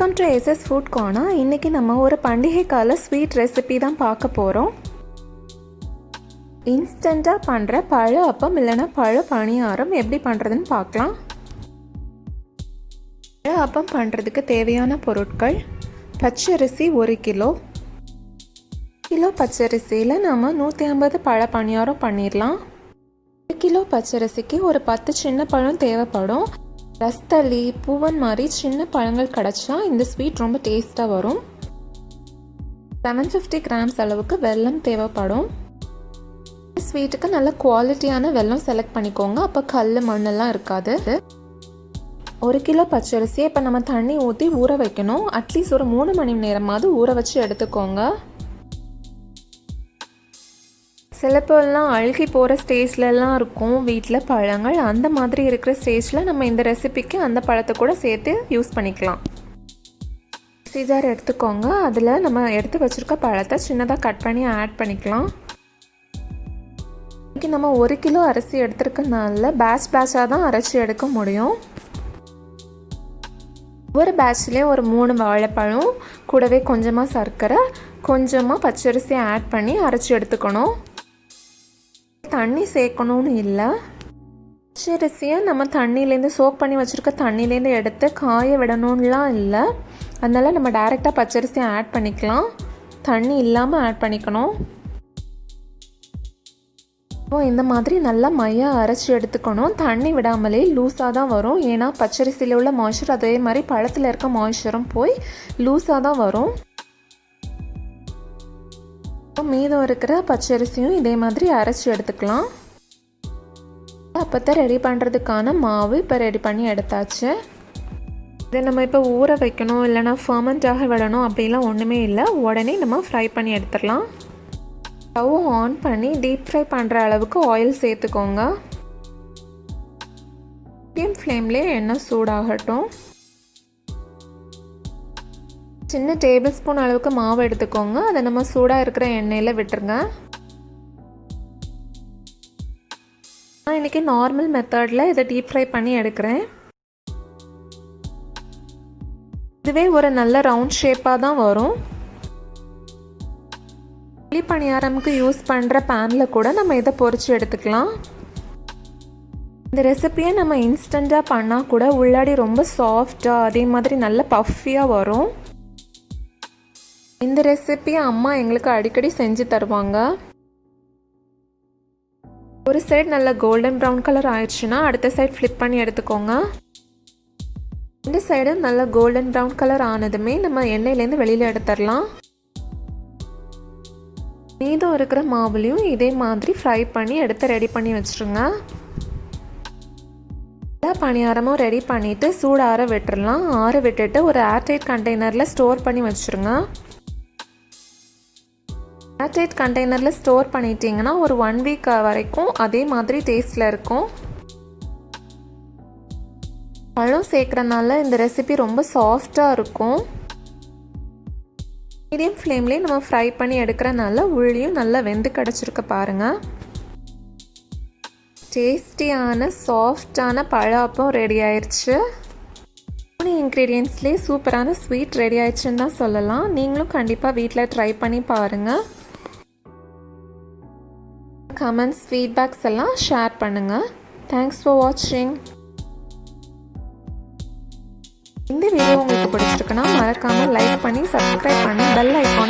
Welcome to SS food corner. இன்றைக்கி நம்ம ஒரு பண்டிகை கால ஸ்வீட் ரெசிபி தான் பார்க்க போகிறோம். இன்ஸ்டண்ட்டாக பண்ணுற பழ அப்பம் இல்லைன்னா பழ பணியாரம் எப்படி பண்ணுறதுன்னு பார்க்கலாம். பழ அப்பம் பண்ணுறதுக்கு தேவையான பொருட்கள்: பச்சரிசி 1 கிலோ. கிலோ பச்சரிசியில் நம்ம 150 பழ பணியாரம் பண்ணிடலாம். 1 கிலோ பச்சரிசிக்கு ஒரு 10 சின்ன பழம் தேவைப்படும். ரஸ்தலி, பூவன் மாதிரி சின்ன பழங்கள் கிடச்சா இந்த ஸ்வீட் ரொம்ப டேஸ்ட்டாக வரும். 750 கிராம்ஸ் அளவுக்கு வெல்லம் தேவைப்படும். ஸ்வீட்டுக்கு நல்ல குவாலிட்டியான வெல்லம் செலக்ட் பண்ணிக்கோங்க, அப்போ கல் மண்ணெல்லாம் இருக்காது. 1 கிலோ பச்சரிசியை இப்போ நம்ம தண்ணி ஊற்றி ஊற வைக்கணும். அட்லீஸ்ட் ஒரு 3 மணி நேரமாவது ஊற வச்சு எடுத்துக்கோங்க. சில பேர்லாம் அழுகி போகிற ஸ்டேஜ்லலாம் இருக்கும் வீட்டில் பழங்கள். அந்த மாதிரி இருக்கிற ஸ்டேஜில் நம்ம இந்த ரெசிபிக்கு அந்த பழத்தை கூட சேர்த்து யூஸ் பண்ணிக்கலாம். மிக்ஸி ஜார் எடுத்துக்கோங்க. அதில் நம்ம எடுத்து வச்சுருக்க பழத்தை சின்னதாக கட் பண்ணி ஆட் பண்ணிக்கலாம். இன்றைக்கி நம்ம 1 கிலோ அரிசி எடுத்துருக்கனால பேட்சாக தான் அரைச்சி எடுக்க முடியும். ஒரு பேட்ச்லேயும் ஒரு 3 வாழைப்பழம், கூடவே கொஞ்சமாக சர்க்கரை, கொஞ்சமாக பச்சரிசி ஆட் பண்ணி அரைச்சி எடுத்துக்கணும். தண்ணி சேர்க்கணும்னு இல்லை. பச்சரிசியை நம்ம தண்ணியிலேருந்து சோக் பண்ணி வச்சுருக்க தண்ணியிலேருந்து எடுத்து காய விடணும்லாம் இல்லை. அதனால் நம்ம டைரெக்டாக பச்சரிசியை ஆட் பண்ணிக்கலாம். தண்ணி இல்லாமல் ஆட் பண்ணிக்கணும். இந்த மாதிரி நல்லா மையாக அரைச்சி எடுத்துக்கணும். தண்ணி விடாமலே லூஸாக தான் வரும். ஏன்னா பச்சரிசியில் உள்ள மாய்ஸ்சர் அதே மாதிரி பழத்தில் இருக்க மாய்ஸ்சரும் போய் லூஸாக தான் வரும். மீதம் இருக்கிற பச்சரிசியும் இதே மாதிரி அரைச்சி எடுத்துக்கலாம். அப்பத்தை ரெடி பண்ணுறதுக்கான மாவு இப்போ ரெடி பண்ணி எடுத்தாச்சு. இதை நம்ம இப்போ ஊற வைக்கணும் இல்லைனா ஃபர்மெண்ட்டாக விடணும் அப்படிலாம் ஒன்றுமே இல்லை. உடனே நம்ம ஃப்ரை பண்ணி எடுத்துடலாம். ஸ்டவ் ஆன் பண்ணி டீப் ஃப்ரை பண்ணுற அளவுக்கு ஆயில் சேர்த்துக்கோங்க. மீடியம் ஃப்ளேம்லேயே எண்ணெய் சூடாகட்டும். சின்ன டேபிள் ஸ்பூன் அளவுக்கு மாவு எடுத்துக்கோங்க. அதை நம்ம சூடாக இருக்கிற எண்ணெயில் விட்டுருங்க. நான் இன்றைக்கி நார்மல் மெத்தடில் இதை டீப் ஃப்ரை பண்ணி எடுக்கிறேன். இதுவே ஒரு நல்ல ரவுண்ட் ஷேப்பாக தான் வரும். இட்லி பணியாரமுக்கு யூஸ் பண்ணுற பேனில் கூட நம்ம இதை பொரித்து எடுத்துக்கலாம். இந்த ரெசிப்பியை நம்ம இன்ஸ்டண்ட்டாக பண்ணால் கூட உள்ளாடி ரொம்ப சாஃப்டாக அதே மாதிரி நல்ல பஃபியாக வரும். இந்த ரெசிபியை அம்மா எங்களுக்கு அடிக்கடி செஞ்சு தருவாங்க. ஒரு சைடு நல்ல கோல்டன் ப்ரௌன் கலர் ஆயிடுச்சுன்னா அடுத்த சைடு ஃப்ளிப் பண்ணி எடுத்துக்கோங்க. இந்த சைடு நல்ல கோல்டன் ப்ரௌன் கலர் ஆனதுமே நம்ம எண்ணெயிலேருந்து வெளியில் எடுத்துடலாம். மீதம் இருக்கிற மாவுலையும் இதே மாதிரி ஃப்ரை பண்ணி எடுத்து ரெடி பண்ணி வச்சுருங்க. எல்லா பணியாரமும் ரெடி பண்ணிவிட்டு சூடு ஆற விட்டுடலாம். ஆற விட்டுட்டு ஒரு ஏர்டைட் கண்டெய்னரில் ஸ்டோர் பண்ணி வச்சுருங்க. ஏர்டைட் கண்டெய்னரில் ஸ்டோர் பண்ணிட்டீங்கன்னா ஒரு 1 வீக் வரைக்கும் அதே மாதிரி டேஸ்ட்டில் இருக்கும். பழம் சேர்க்குறனால இந்த ரெசிபி ரொம்ப சாஃப்டாக இருக்கும். மீடியம் ஃப்ளேம்லேயே நம்ம ஃப்ரை பண்ணி எடுக்கிறனால உள்ளியும் நல்லா வெந்து கிடச்சிருக்க பாருங்கள். டேஸ்டியான சாஃப்டான பழ அப்பம் ரெடி ஆயிடுச்சு. இன்க்ரீடியன்ட்ஸ்லேயே சூப்பரான ஸ்வீட் ரெடி ஆயிடுச்சுன்னு தான் சொல்லலாம். நீங்களும் கண்டிப்பாக வீட்டில் ட்ரை பண்ணி பாருங்கள். கமெண்ட்ஸ், ஃபீட்பேக்ஸ் எல்லாம் ஷேர் பண்ணுங்கள். தேங்க்ஸ் ஃபார் வாட்சிங். இந்த வீடியோ உங்களுக்கு பிடிச்சிருக்குன்னா மறக்காமல் லைக் பண்ணி சப்ஸ்கிரைப் பண்ணி பெல் ஐக்கான்